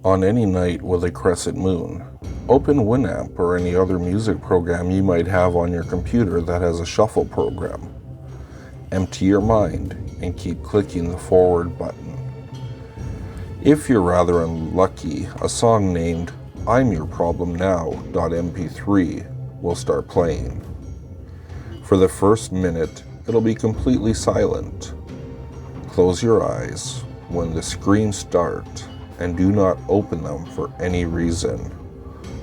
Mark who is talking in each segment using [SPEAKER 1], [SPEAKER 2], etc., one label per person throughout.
[SPEAKER 1] On any night with a crescent moon, open Winamp or any other music program you might have on your computer that has a shuffle program. Empty your mind and keep clicking the forward button. If you're rather unlucky, a song named I'm Your Problem Now.mp3 will start playing. For the first minute, it'll be completely silent. Close your eyes when the screams start and do not open them for any reason.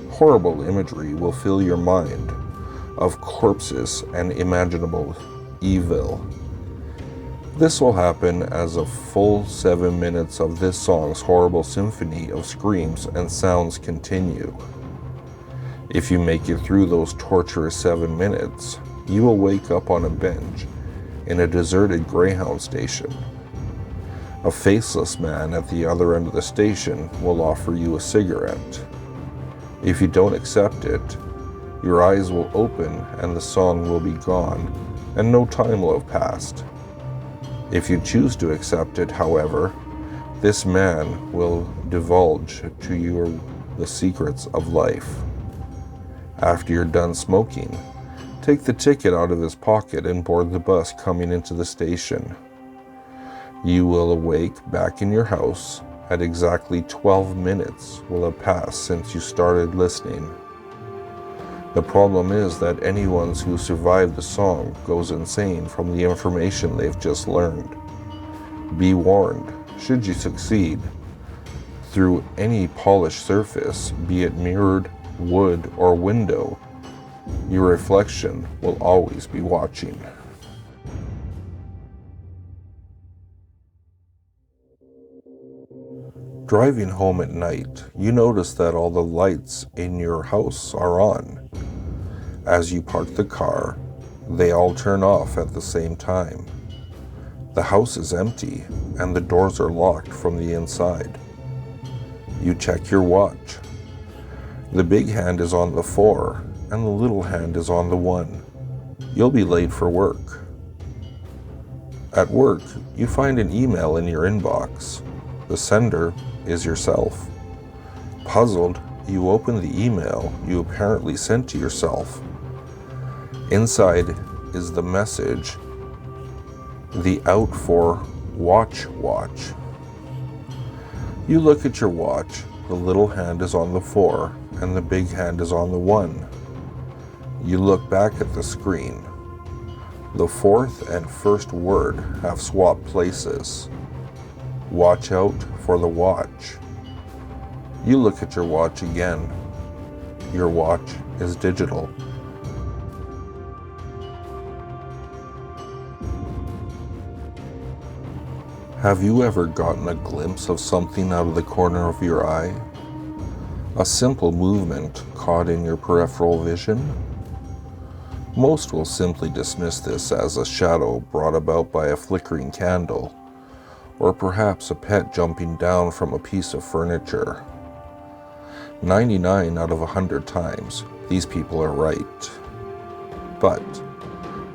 [SPEAKER 1] Horrible imagery will fill your mind of corpses and imaginable evil. This will happen as a full 7 minutes of this song's horrible symphony of screams and sounds continue. If you make it through those torturous 7 minutes, you will wake up on a bench in a deserted Greyhound station. A faceless man at the other end of the station will offer you a cigarette. If you don't accept it, your eyes will open and the song will be gone, and no time will have passed. If you choose to accept it, however, this man will divulge to you the secrets of life. After you're done smoking, take the ticket out of his pocket and board the bus coming into the station. You will awake back in your house at exactly 12 minutes will have passed since you started listening. The problem is that anyone who survived the song goes insane from the information they've just learned. Be warned, should you succeed, through any polished surface, be it mirrored, wood, or window, your reflection will always be watching. Driving home at night, you notice that all the lights in your house are on. As you park the car, they all turn off at the same time. The house is empty and the doors are locked from the inside. You check your watch. The big hand is on the 4 and the little hand is on the 1. You'll be late for work. At work, you find an email in your inbox. The sender is yourself. Puzzled, you open the email you apparently sent to yourself. Inside is the message, the out for watch. You look at your watch, the little hand is on the 4 and the big hand is on the 1. You look back at the screen. The 4th and 1st word have swapped places. Watch out for the watch. You look at your watch again. Your watch is digital. Have you ever gotten a glimpse of something out of the corner of your eye? A simple movement caught in your peripheral vision? Most will simply dismiss this as a shadow brought about by a flickering candle, or perhaps a pet jumping down from a piece of furniture. 99 out of 100 times, these people are right. But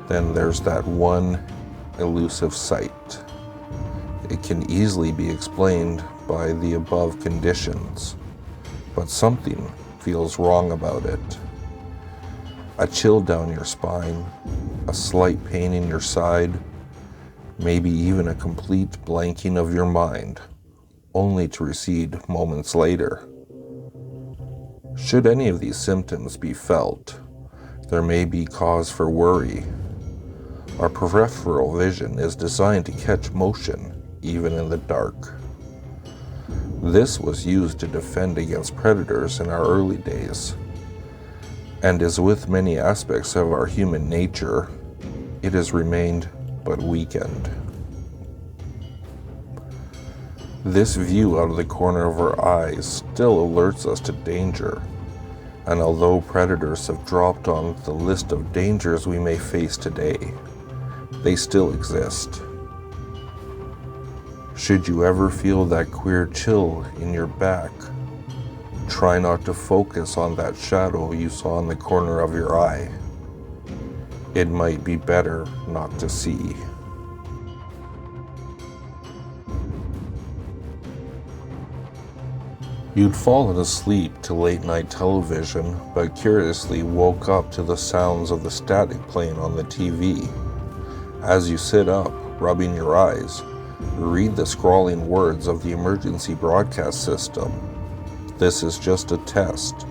[SPEAKER 1] then there's that one elusive sight. It can easily be explained by the above conditions, but something feels wrong about it. A chill down your spine, a slight pain in your side, maybe even a complete blanking of your mind, only to recede moments later. Should any of these symptoms be felt, there may be cause for worry. Our peripheral vision is designed to catch motion, even in the dark. This was used to defend against predators in our early days, and as with many aspects of our human nature, it has remained but weakened. This view out of the corner of our eyes still alerts us to danger, and although predators have dropped on the list of dangers we may face today, they still exist. Should you ever feel that queer chill in your back, try not to focus on that shadow you saw in the corner of your eye. It might be better not to see. You'd fallen asleep to late-night television, but curiously woke up to the sounds of the static playing on the TV. As you sit up, rubbing your eyes, read the scrawling words of the emergency broadcast system. This is just a test.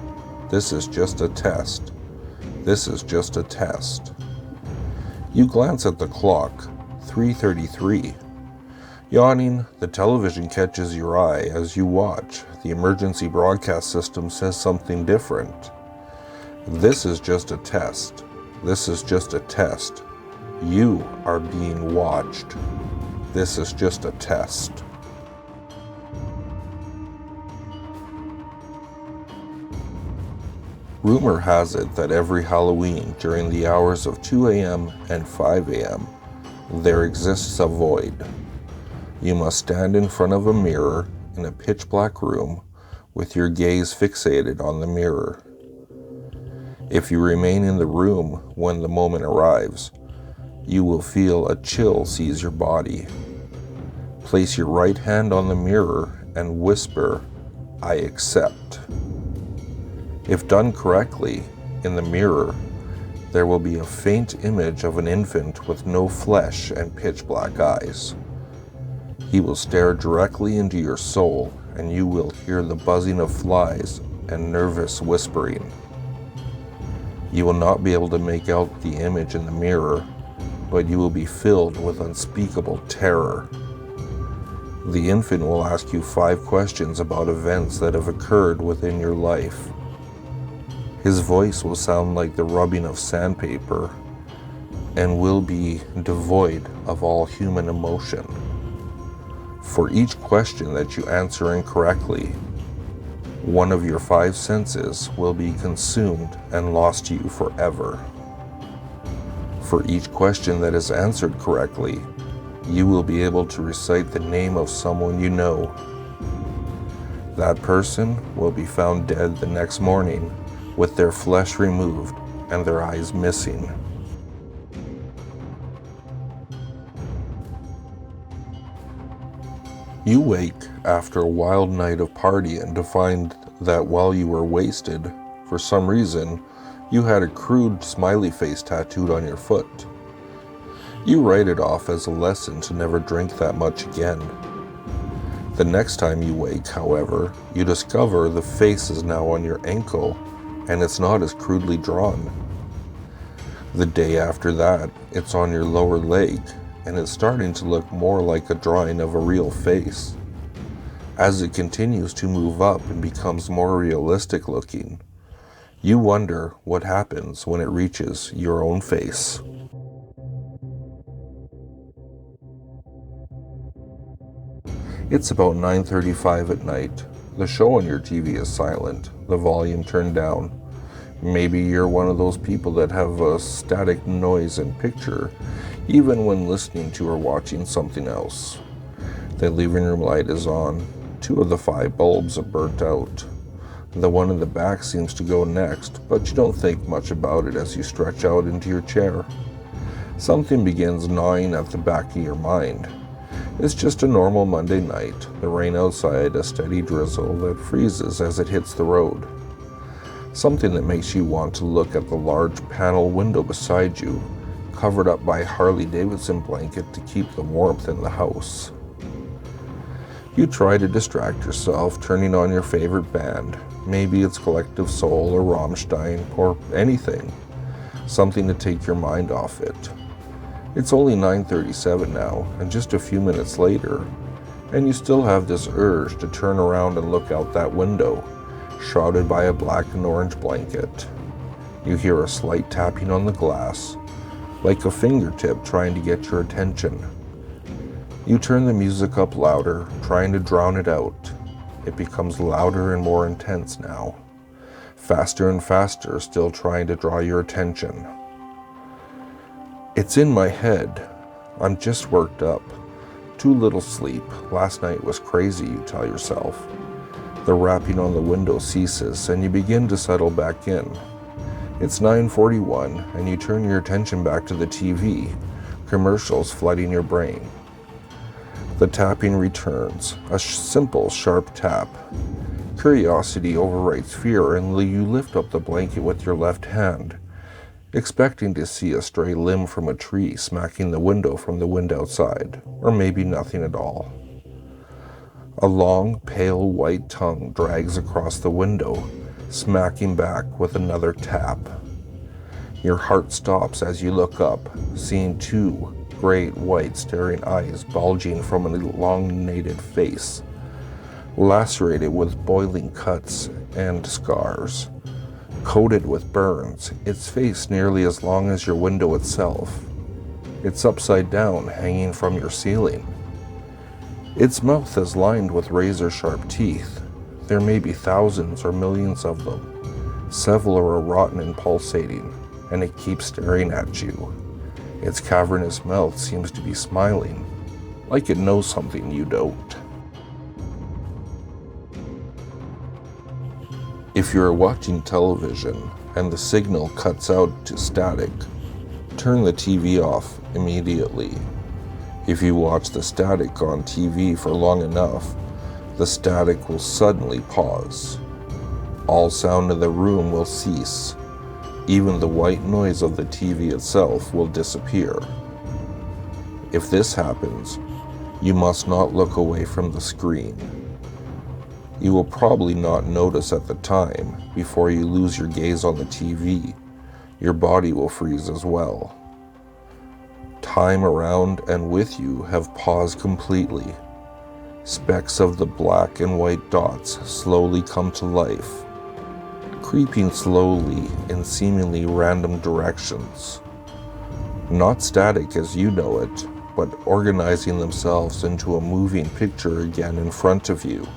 [SPEAKER 1] This is just a test. This is just a test. You glance at the clock, 3:33. Yawning, the television catches your eye as you watch. The emergency broadcast system says something different. This is just a test. This is just a test. You are being watched. This is just a test. Rumor has it that every Halloween during the hours of 2 a.m. and 5 a.m., there exists a void. You must stand in front of a mirror in a pitch-black room with your gaze fixated on the mirror. If you remain in the room when the moment arrives, you will feel a chill seize your body. Place your right hand on the mirror and whisper, "I accept." If done correctly, in the mirror, there will be a faint image of an infant with no flesh and pitch-black eyes. He will stare directly into your soul, and you will hear the buzzing of flies and nervous whispering. You will not be able to make out the image in the mirror, but you will be filled with unspeakable terror. The infant will ask you 5 questions about events that have occurred within your life. His voice will sound like the rubbing of sandpaper and will be devoid of all human emotion. For each question that you answer incorrectly, one of your 5 senses will be consumed and lost to you forever. For each question that is answered correctly, you will be able to recite the name of someone you know. That person will be found dead the next morning with their flesh removed and their eyes missing. You wake after a wild night of partying to find that while you were wasted, for some reason, you had a crude smiley face tattooed on your foot. You write it off as a lesson to never drink that much again. The next time you wake, however, you discover the face is now on your ankle, and it's not as crudely drawn. The day after that, it's on your lower leg, and it's starting to look more like a drawing of a real face. As it continues to move up and becomes more realistic looking, you wonder what happens when it reaches your own face. It's about 9:35 at night. The show on your TV is silent, the volume turned down. Maybe you're one of those people that have a static noise and picture, even when listening to or watching something else. The living room light is on. 2 of the 5 bulbs are burnt out. The one in the back seems to go next, but you don't think much about it as you stretch out into your chair. Something begins gnawing at the back of your mind. It's just a normal Monday night, the rain outside a steady drizzle that freezes as it hits the road. Something that makes you want to look at the large panel window beside you, covered up by a Harley-Davidson blanket to keep the warmth in the house. You try to distract yourself, turning on your favorite band. Maybe it's Collective Soul or Rammstein or anything. Something to take your mind off it. It's only 9:37 now, and just a few minutes later, and you still have this urge to turn around and look out that window, shrouded by a black and orange blanket. You hear a slight tapping on the glass, like a fingertip trying to get your attention. You turn the music up louder, trying to drown it out. It becomes louder and more intense now. Faster and faster, still trying to draw your attention. It's in my head. I'm just worked up. Too little sleep. Last night was crazy, you tell yourself. The rapping on the window ceases, and you begin to settle back in. It's 9:41, and you turn your attention back to the TV, commercials flooding your brain. The tapping returns, a simple, sharp tap. Curiosity overrides fear, and you lift up the blanket with your left hand, expecting to see a stray limb from a tree smacking the window from the wind outside, or maybe nothing at all. A long, pale white tongue drags across the window, smacking back with another tap. Your heart stops as you look up, seeing two great white staring eyes bulging from an elongated face, lacerated with boiling cuts and scars, coated with burns, its face nearly as long as your window itself. It's upside down, hanging from your ceiling. Its mouth is lined with razor-sharp teeth. There may be thousands or millions of them. Several are rotten and pulsating, and it keeps staring at you. Its cavernous mouth seems to be smiling, like it knows something you don't. If you are watching television and the signal cuts out to static, turn the TV off immediately. If you watch the static on TV for long enough, the static will suddenly pause. All sound in the room will cease. Even the white noise of the TV itself will disappear. If this happens, you must not look away from the screen. You will probably not notice at the time. Before you lose your gaze on the TV, your body will freeze as well. Time around and with you have paused completely. Specks of the black and white dots slowly come to life, creeping slowly in seemingly random directions. Not static as you know it, but organizing themselves into a moving picture again in front of you.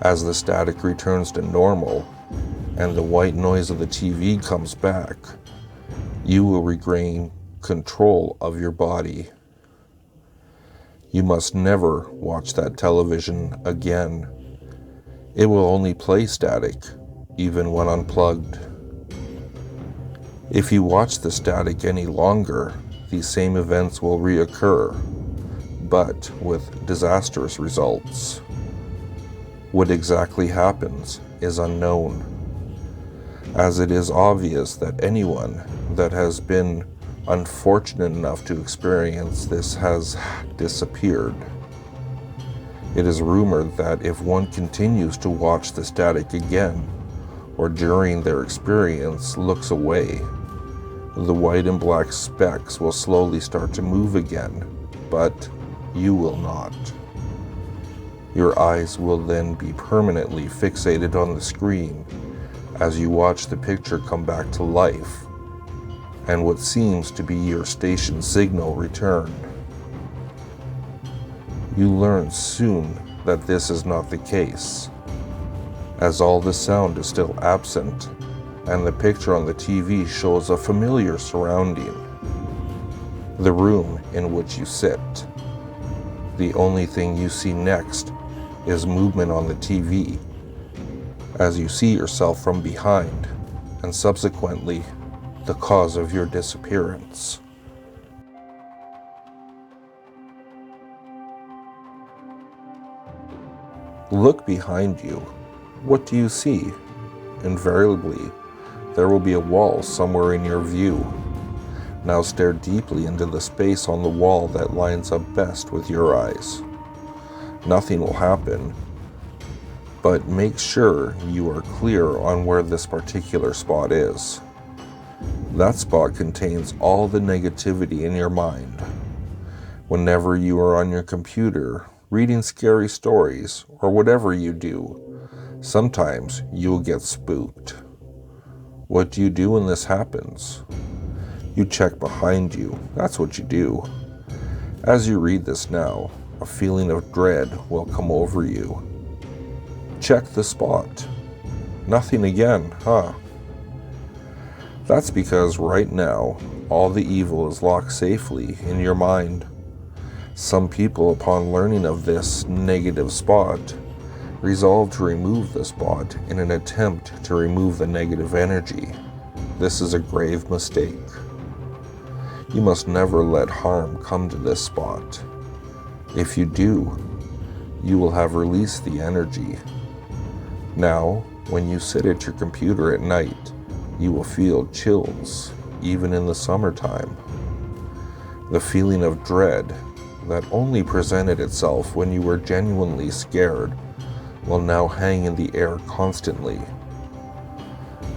[SPEAKER 1] As the static returns to normal and the white noise of the TV comes back, you will regain control of your body. You must never watch that television again. It will only play static, even when unplugged. If you watch the static any longer, these same events will reoccur, but with disastrous results. What exactly happens is unknown, as it is obvious that anyone that has been unfortunate enough to experience this has disappeared. It is rumored that if one continues to watch the static again, or during their experience looks away, the white and black specks will slowly start to move again, but you will not. Your eyes will then be permanently fixated on the screen as you watch the picture come back to life, and what seems to be your station signal return. You learn soon that this is not the case, as all the sound is still absent, and the picture on the TV shows a familiar surrounding, the room in which you sit. The only thing you see next is movement on the TV, as you see yourself from behind, and subsequently, the cause of your disappearance. Look behind you. What do you see? Invariably, there will be a wall somewhere in your view. Now stare deeply into the space on the wall that lines up best with your eyes. Nothing will happen, but make sure you are clear on where this particular spot is. That spot contains all the negativity in your mind. Whenever you are on your computer, reading scary stories, or whatever you do, sometimes you will get spooked. What do you do when this happens? You check behind you. That's what you do. As you read this now, a feeling of dread will come over you. Check the spot. Nothing again, huh? That's because right now, all the evil is locked safely in your mind. Some people, upon learning of this negative spot, resolve to remove the spot in an attempt to remove the negative energy. This is a grave mistake. You must never let harm come to this spot. If you do, you will have released the energy, Now, when you sit at your computer at night, you will feel chills, even in the summertime. The feeling of dread that only presented itself when you were genuinely scared will now hang in the air constantly.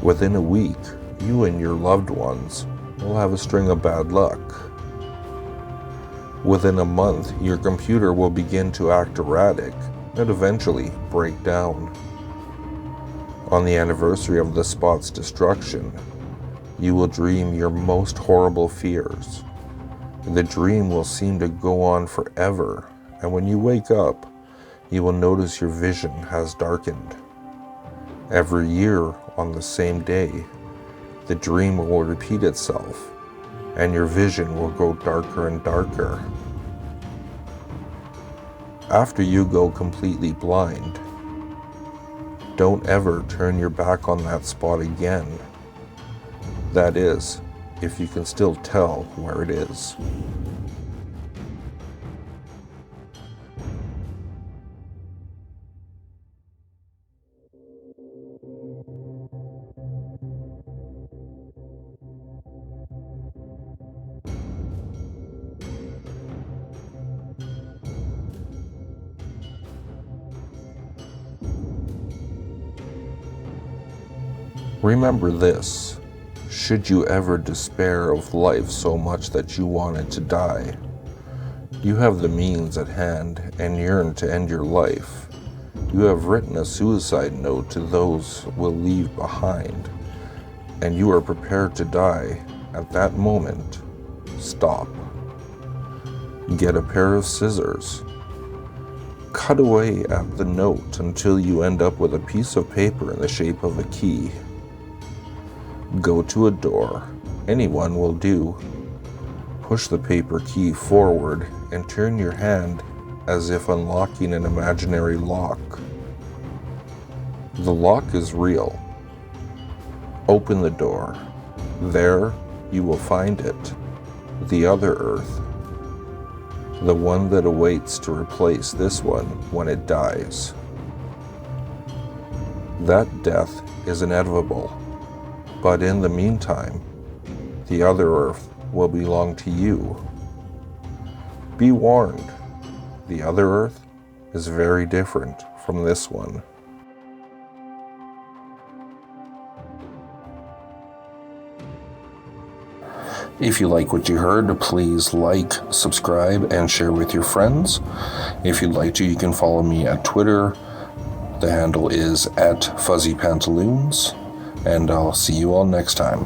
[SPEAKER 1] Within a week, you and your loved ones will have a string of bad luck. Within a month, your computer will begin to act erratic and eventually break down. On the anniversary of the spot's destruction, you will dream your most horrible fears. The dream will seem to go on forever, and when you wake up, you will notice your vision has darkened. Every year on the same day, the dream will repeat itself, and your vision will go darker and darker. After you go completely blind, don't ever turn your back on that spot again. That is, if you can still tell where it is. Remember this, should you ever despair of life so much that you wanted to die, you have the means at hand and yearn to end your life. You have written a suicide note to those will leave behind, and you are prepared to die at that moment. Stop. Get a pair of scissors. Cut away at the note until you end up with a piece of paper in the shape of a key. Go to a door, anyone will do. Push the paper key forward and turn your hand as if unlocking an imaginary lock. The lock is real. Open the door. There you will find it, the other Earth, the one that awaits to replace this one when it dies. That death is inevitable. But in the meantime, the other Earth will belong to you. Be warned, the other Earth is very different from this one. If you like what you heard, please like, subscribe, and share with your friends. If you'd like to, you can follow me at Twitter. The handle is @FuzzyPantaloons. And I'll see you all next time.